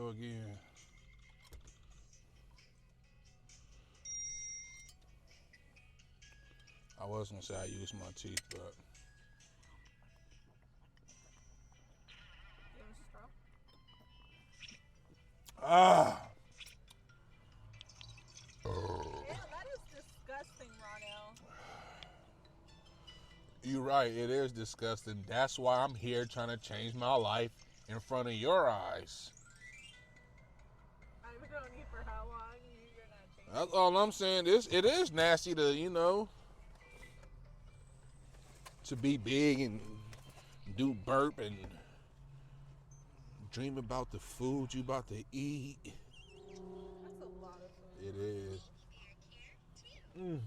go again. I was gonna say I use my teeth, but You want a straw? ah. Yeah, that is disgusting, Ronell. You're right. It is disgusting. That's why I'm here trying to change my life in front of your eyes. I've known you for how long? You're not That's changing. all I'm saying. It is nasty to to be big and do burp and dream about the food you about to eat. That's a lot of food. It is. Mm.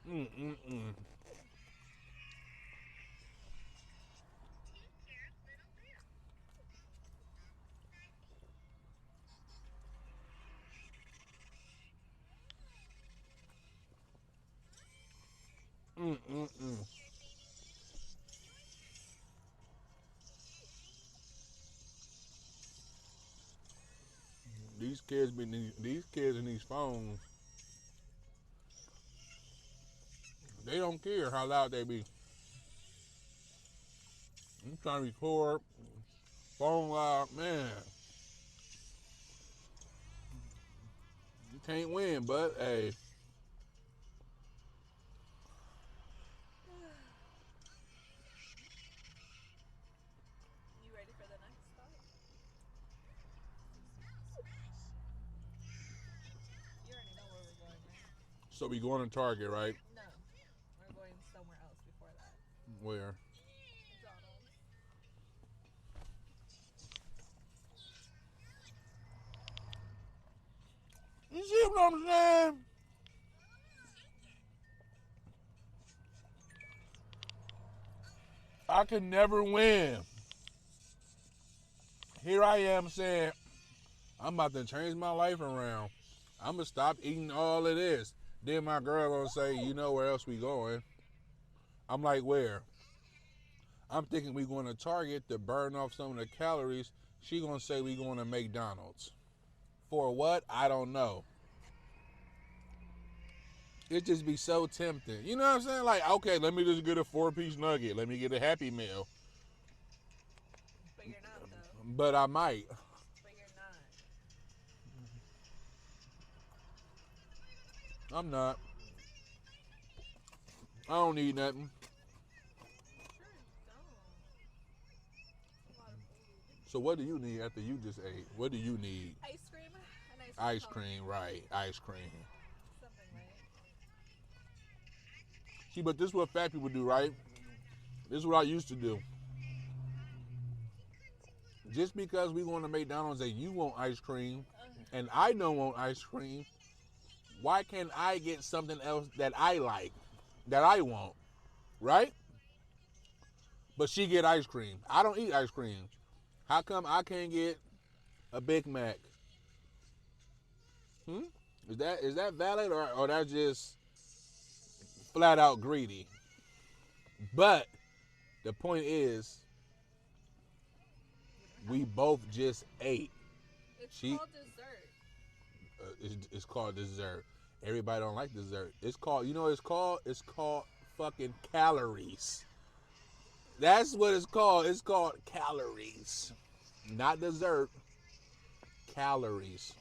Mm, mm, mm. Mm, mm, mm. These kids in these phones, they don't care how loud they be. I'm trying to record, phone loud, man. You can't win, but hey, You ready for the next stop? You already know where we're going, right? so we going to Target, right? No. We're going somewhere else before that. Where? McDonald's. You see what I'm saying? I can never win. Here I am saying, I'm about to change my life around. I'm gonna stop eating all of this. Then my girl gonna say, you know where else we going? I'm like, where? I'm thinking we going to Target to burn off some of the calories. She gonna say we going to McDonald's. For what? I don't know. It just be so tempting. You know what I'm saying? Like, okay, let me just get a 4-piece nugget. Let me get a Happy Meal. But you're not, though. But I might. But you're not. I'm not. I don't need nothing. Sure don't. It's a lot of food. So what do you need after you just ate? What do you need? Ice cream? An ice cream Ice cone. cream, right? Ice cream. Something light. See, but this is what fat people do, right? This is what I used to do. Just because we going to McDonald's and you want ice cream and I don't want ice cream, why can't I get something else that I like, that I want, right? But she get ice cream. I don't eat ice cream. How come I can't get a Big Mac? Hmm? Is that valid or that's just flat out greedy? But the point is, You don't we have. both just ate. It's She called dessert. it's called dessert. Everybody don't like dessert. It's called, you know what it's called? It's called fucking calories. That's what it's called. It's called calories. Not dessert, calories.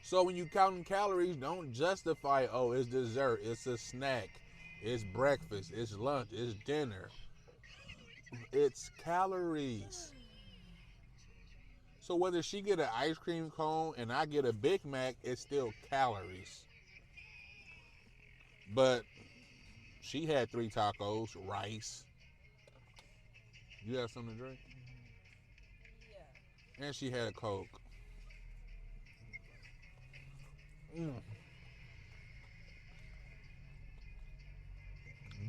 So when you counting calories, don't justify, oh, it's dessert, it's a snack, it's breakfast, it's lunch, it's dinner. It's calories. So whether she get an ice cream cone and I get a Big Mac, it's still calories. But she had 3 tacos, rice. You have something to drink? Yeah. And she had a Coke. Mm.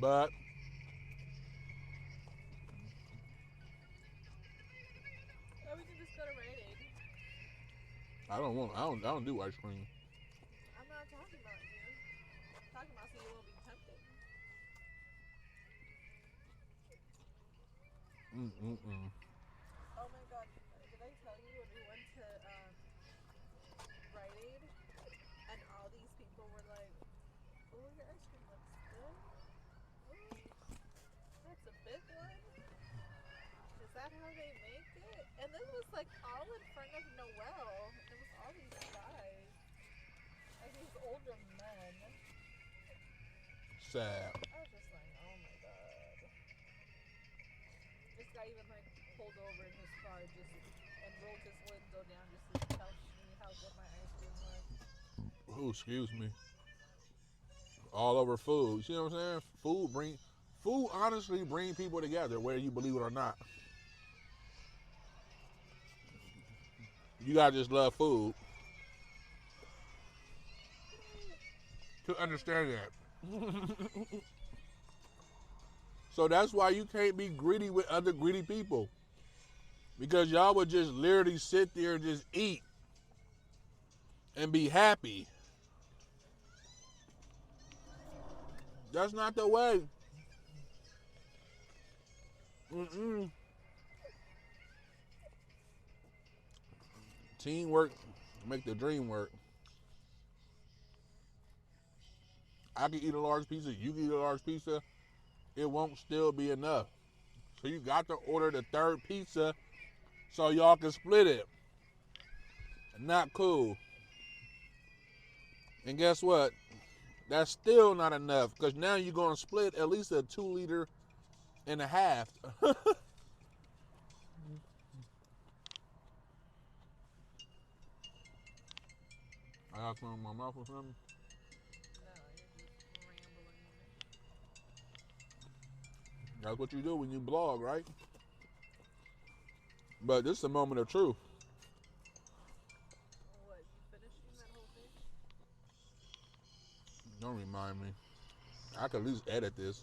But Or we can just go to Rite Aid. I don't do ice cream. I'm not talking about you. I'm talking about so you won't be tempted. Mm-mm-mm. Oh my god, did I tell you when we went to Rite Aid and all these people were like, "Oh, your ice cream looks good. Oh, that's a big one. Is that how they make it?" And this was like all in front of Noelle. And it was all these guys, like these older men. Sad. I was just like, oh my god. This guy even like pulled over in his car just and rolled his window down just to tell me how good my ice cream was. Oh, excuse me. All over food. You see what I'm saying? Food honestly bring people together, whether you believe it or not. You gotta just love food to understand that. So that's why you can't be greedy with other greedy people. Because y'all would just literally sit there and just eat and be happy. That's not the way. Mm-mm. Teamwork make the dream work. I can eat a large pizza, you can eat a large pizza, it won't still be enough. So you got to order the third pizza so y'all can split it. Not cool. And guess what? That's still not enough because now you're going to split at least a 2.5 liters. I got something in my mouth or something. No, you're just rambling. That's what you do when you blog, right? But this is a moment of truth. What, you finishing that whole thing? Don't remind me. I could at least edit this.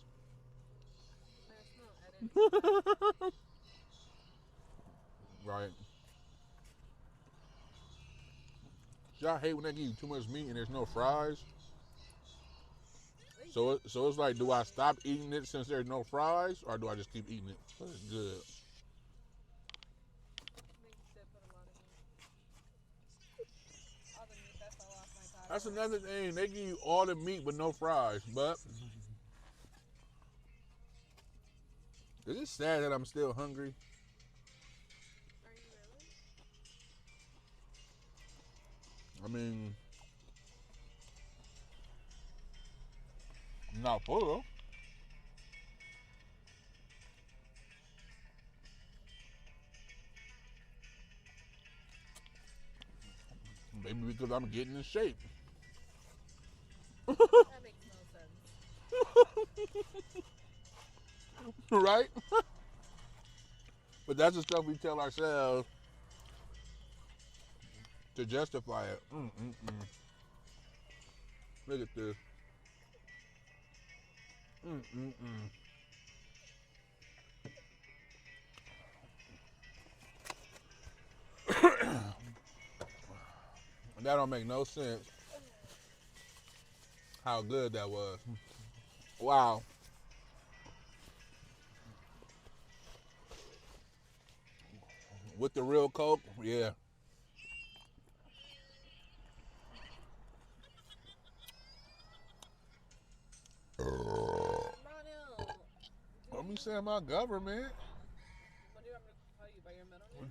There's no editing. Right. Y'all hate when they give you too much meat and there's no fries. So it's like, do I stop eating it since there's no fries, or do I just keep eating it? But it's good. They did put a lot of meat. All the meat that fell off my taco. That's another thing. They give you all the meat but no fries. But is it sad that I'm still hungry? Are you really? I mean, not full. Maybe because I'm getting in shape. That makes no sense. Right? But that's the stuff we tell ourselves to justify it. Look at this. That don't make no sense. How good that was. Wow. With the real Coke, yeah. Ronald, Let me say my government. what do you want me to call you by your middle name?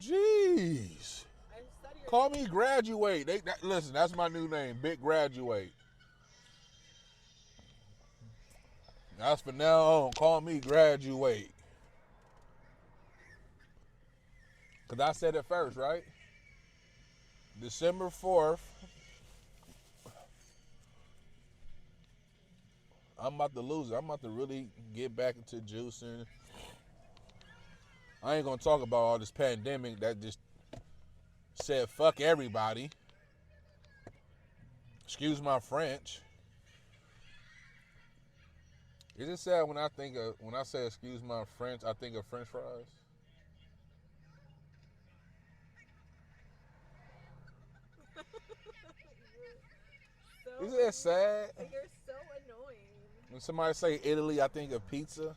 Jeez. I study your Call me Graduate. Listen, that's my new name, Big Graduate. That's for now on. Call me Graduate. Because I said it first, right? December 4th. I'm about to lose it. I'm about to really get back into juicing. I ain't going to talk about all this pandemic that just said fuck everybody. Excuse my French. Is it sad when I say excuse my French, I think of French fries? so Is that sad? You're so annoying. When somebody say Italy, I think of pizza.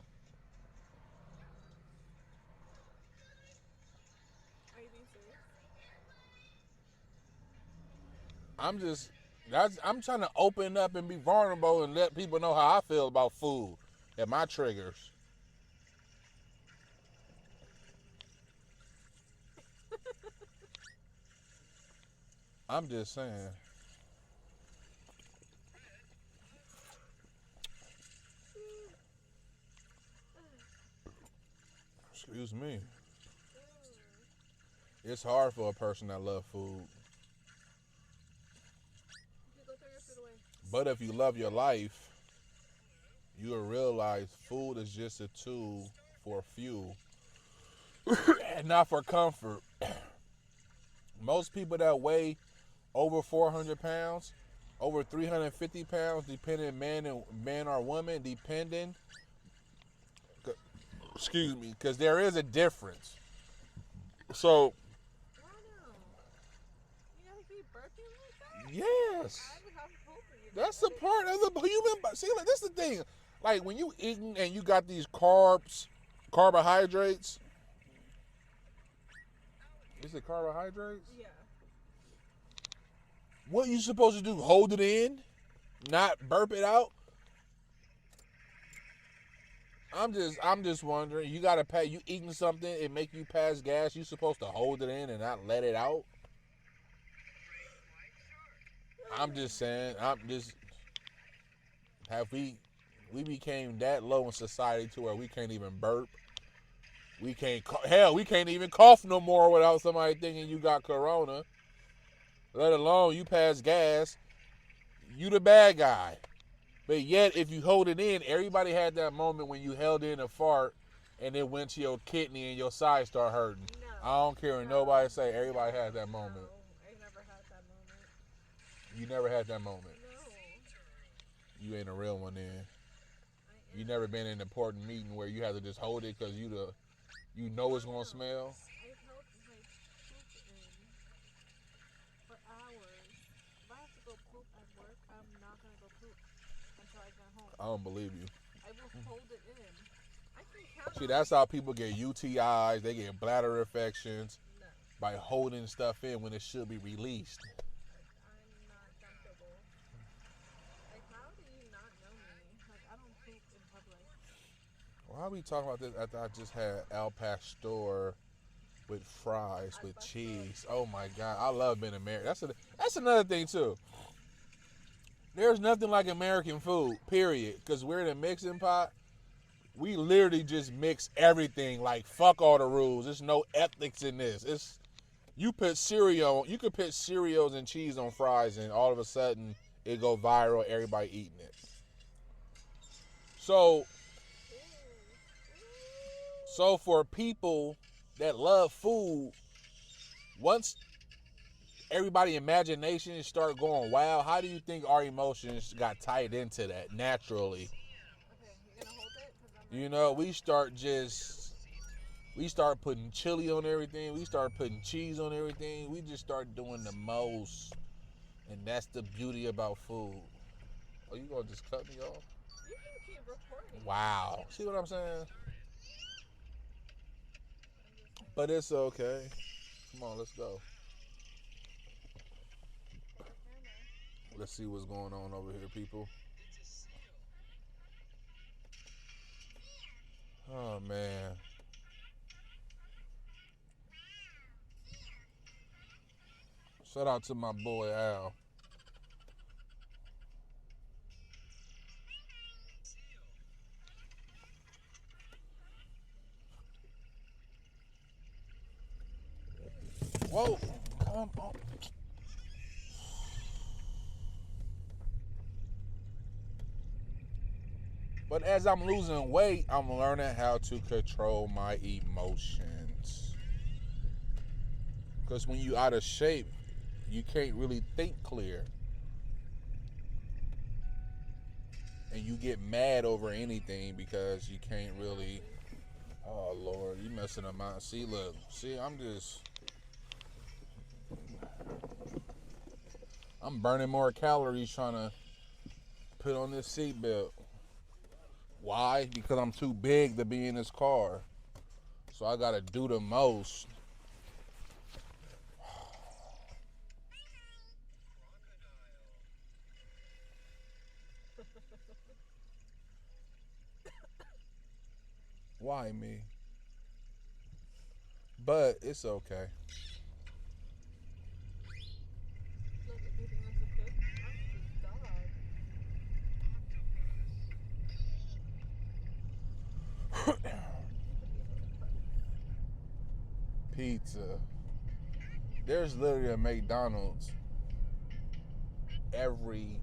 I'm trying to open up and be vulnerable and let people know how I feel about food and my triggers. I'm just saying. Excuse me. It's hard for a person that loves food. You go throw your food away. But if you love your life, you will realize food is just a tool for fuel and not for comfort. Most people that weigh over 400 pounds, over 350 pounds, depending man or woman, depending. Excuse me, because there is a difference. So Why no? You gotta keep burping like that? yes, I would have hope for you. that's a part of the human body. See, like, this is the thing. Like when you eating and you got these carbohydrates. Is it carbohydrates? Yeah. What you supposed to do? Hold it in, not burp it out. I'm just wondering. You gotta pay. You eating something, it make you pass gas. You supposed to hold it in and not let it out. I'm just saying. Have we became that low in society to where we can't even burp. We can't. We can't even cough no more without somebody thinking you got corona. Let alone you pass gas. You the bad guy. But yet, if you hold it in, everybody had that moment when you held in a fart and it went to your kidney and your side start hurting. No. I don't care what nobody say. Everybody had that moment. No, I never had that moment. You never had that moment. No. You ain't a real one then. I You am. never been in an important meeting where you have to just hold it because you know it's gonna smell. I held my poop in for hours. If I have to go poop at work, I'm not gonna go poop until I get home. I don't believe you. I will hold it in. I can count See, on that's how people get UTIs. They get bladder infections No, by holding stuff in when it should be released. I'm not comfortable. Like, how do you not know me? Like, I don't poop in public. Why are we talking about this after I just had al pastor with fries Al with pastor. cheese? Oh my God, I love being American. That's another thing too. There's nothing like American food, period. Because we're in a mixing pot. We literally just mix everything. Like fuck all the rules. There's no ethics in this. It's you put cereal. You could put cereals and cheese on fries, and all of a sudden it go viral. Everybody eating it. So So for people that love food, once everybody imagination start going wild, how do you think our emotions got tied into that naturally? Okay, you're gonna hold it? Because I'm You know, we start putting chili on everything. We start putting cheese on everything. We just start doing the most. And that's the beauty about food. Oh, you gonna just cut me off? You can keep recording. Wow. See what I'm saying? I'm just saying. But it's okay. Come on, let's go. Camera. Let's see what's going on over here, people. Oh man. Shout out to my boy Al. Whoa, come on. But as I'm losing weight, I'm learning how to control my emotions. Because when you out of shape, you can't really think clear. And you get mad over anything because you can't really. Oh Lord, you messing up my. See, look, see, I'm burning more calories trying to put on this seatbelt. Why? Because I'm too big to be in this car. So I gotta do the most. Why me? But it's okay. Look, if you think that's a pig, that's a dog. Pizza. There's literally a McDonald's every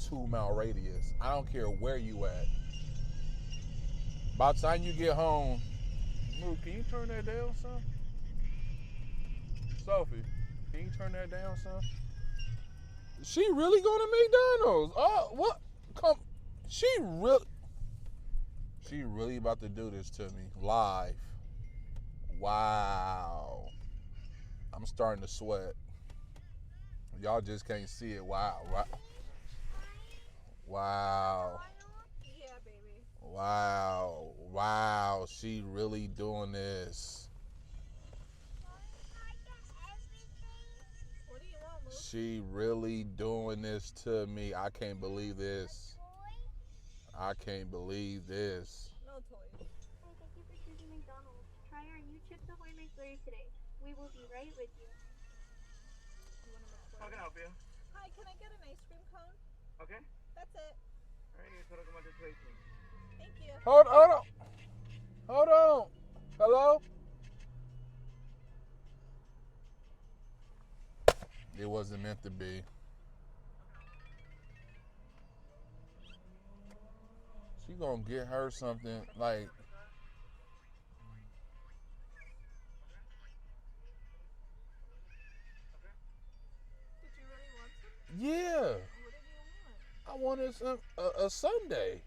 2 mile radius. I don't care where you at. By the time you get home, Moo, can you turn that down, son? Sophie, can you turn that down, son? She really going to McDonald's? Oh, what? Come, she really about to do this to me live. Wow. I'm starting to sweat. Y'all just can't see it. Wow. Wow. Yeah, baby. Wow. Wow. She really doing this. What do you want, Moose? She really doing this to me. I can't believe this. I can't believe this. No toys. Hi, thank you for choosing McDonald's. Try our new Chips Ahoy McFlurry today. We will be right with you. You want a McFlurry? How can I help you? Hi, can I get an ice cream cone? Okay. That's it. Alright, total come out to 218. Thank you. Hold on. Hold on. Hello? It wasn't meant to be. She gonna get her something like. Did you really want some? Yeah, What did you want? I wanted a sundae.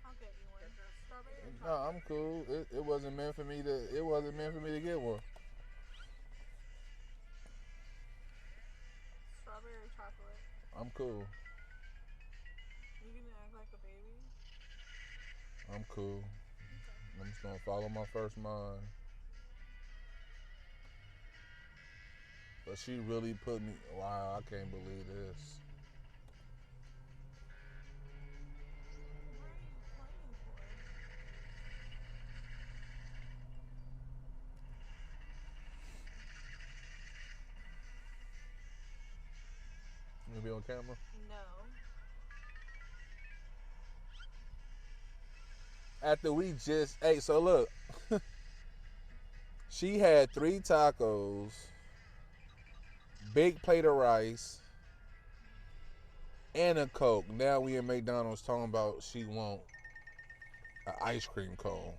I'll get you one. Strawberry or No, chocolate? I'm cool. It wasn't meant for me to. It wasn't meant for me to get one. Strawberry or chocolate? I'm cool. You gonna act like a baby? I'm cool. Okay. I'm just gonna follow my first mind. But she really put me. Wow, I can't believe this. What are you playing for? You gonna be on camera? No. After we just ate, so look, she had 3 tacos, big plate of rice, and a Coke. Now we in McDonald's talking about she want an ice cream cone.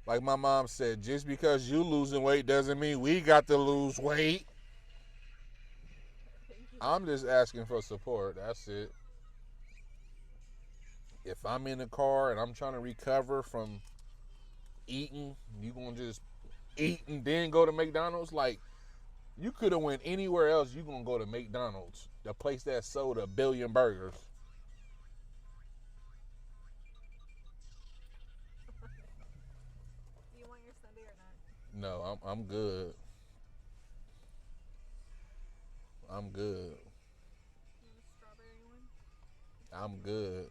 Like my mom said, just because you losing weight doesn't mean we got to lose weight. Thank you. I'm just asking for support. That's it. If I'm in the car and I'm trying to recover from eating, you gonna just eat and then go to McDonald's? Like, you could have went anywhere else. You gonna go to McDonald's, the place that sold 1 billion burgers. Do you want your sundae or not? No, I'm good. I'm good. You want a strawberry one? I'm good.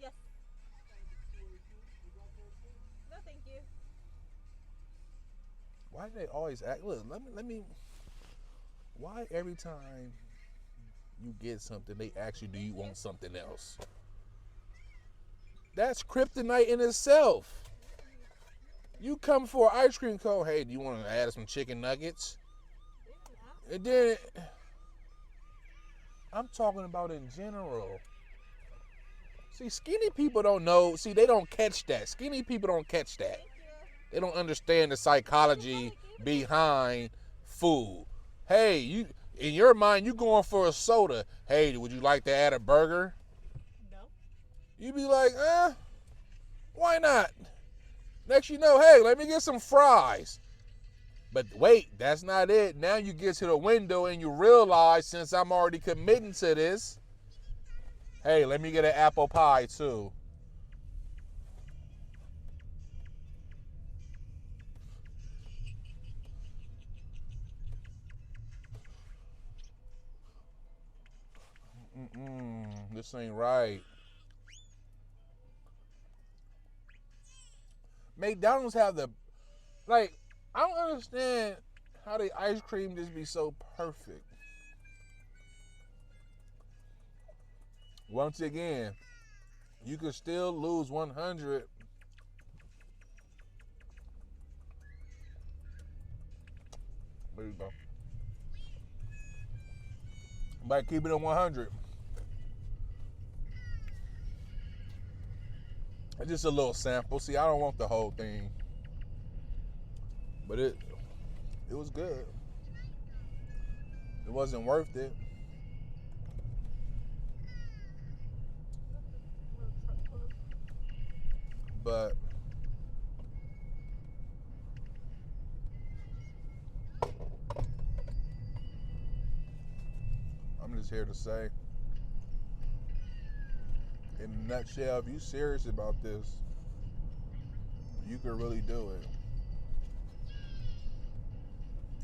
Yes. No, thank you. Why do they always act? Look, let me. Why every time you get something, they ask you, do you want something else? That's kryptonite in itself. You come for an ice cream cone. Hey, do you want to add some chicken nuggets? They didn't ask. And then I'm talking about in general. See, skinny people don't know. See, they don't catch that. Skinny people don't catch that. Thank you. They don't understand the psychology behind food. Hey, you in your mind, you going for a soda. Hey, would you like to add a burger? No. You be like, why not? Next you know, hey, let me get some fries. But wait, that's not it. Now you get to the window and you realize, since I'm already committing to this, hey, let me get an apple pie too. This ain't right. McDonald's have the, like, I don't understand how the ice cream just be so perfect. Once again, you could still lose 100. There you go. By keeping it 100. It's just a little sample. See, I don't want the whole thing. But it was good. It wasn't worth it. But I'm just here to say, in a nutshell, if you're serious about this, you could really do it.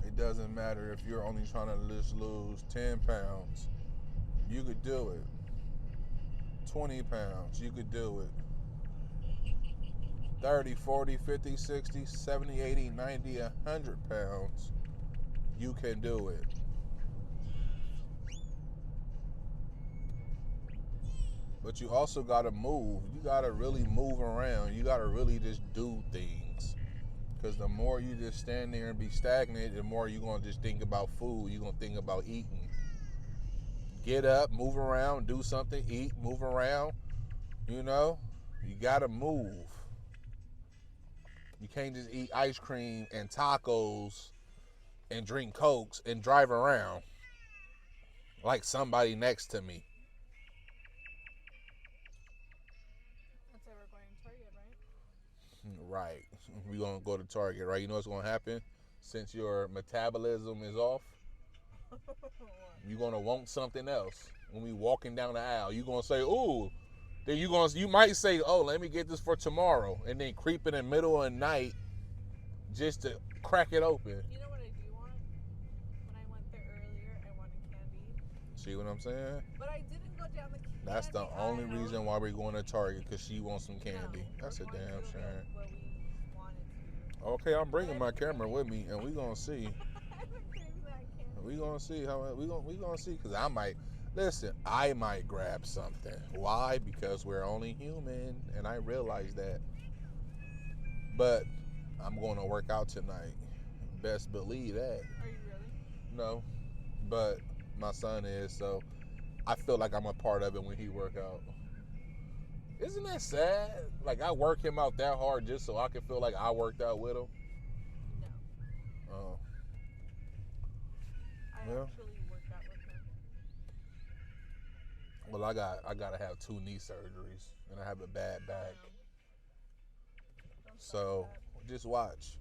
It doesn't matter if you're only trying to just lose 10 pounds. You could do it. 20 pounds, you could do it. 30, 40, 50, 60, 70, 80, 90, 100 pounds, you can do it. But you also got to move. You got to really move around. You got to really just do things. Because the more you just stand there and be stagnant, the more you're going to just think about food. You're going to think about eating. Get up, move around, do something, eat, move around. You know, you got to move. You can't just eat ice cream and tacos and drink Cokes and drive around like somebody next to me. That's why we're going to Target, right? Right. We're going to go to Target, right? You know what's going to happen? Since your metabolism is off, you're going to want something else. When we walking down the aisle, you're going to say, ooh. Then you might say, oh, let me get this for tomorrow. And then creep in the middle of the night just to crack it open. You know what I do want? When I went there earlier, I wanted candy. See what I'm saying? But I didn't go down the candy That's the only aisle. reason why we're going to Target, because she wants some candy. No, That's a we're going damn to shame. what we wanted to. Okay, I'm bringing my camera with me, and we're going to see. I've been craving that candy. We're going to see how we going to see, because I might grab something. Why? Because we're only human, and I realize that. But I'm going to work out tonight. Best believe that. Are you really? No, but my son is, so I feel like I'm a part of it when he work out. Isn't that sad? Like, I work him out that hard just so I can feel like I worked out with him. No. Oh. I Well. actually worked out with him. Well, I gotta have 2 knee surgeries, and I have a bad back. Don't So start just watch.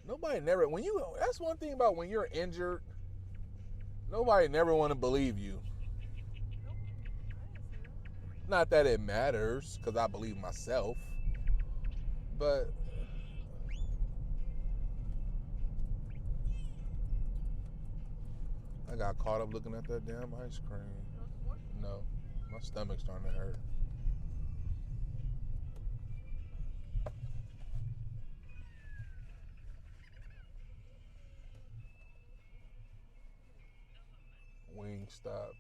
That's one thing about when you're injured, nobody never want to believe you. that. Nope. I didn't see that. Not that it matters, because I believe myself, but I got caught up looking at that damn ice cream. What? No, my stomach's starting to hurt. Wingstop.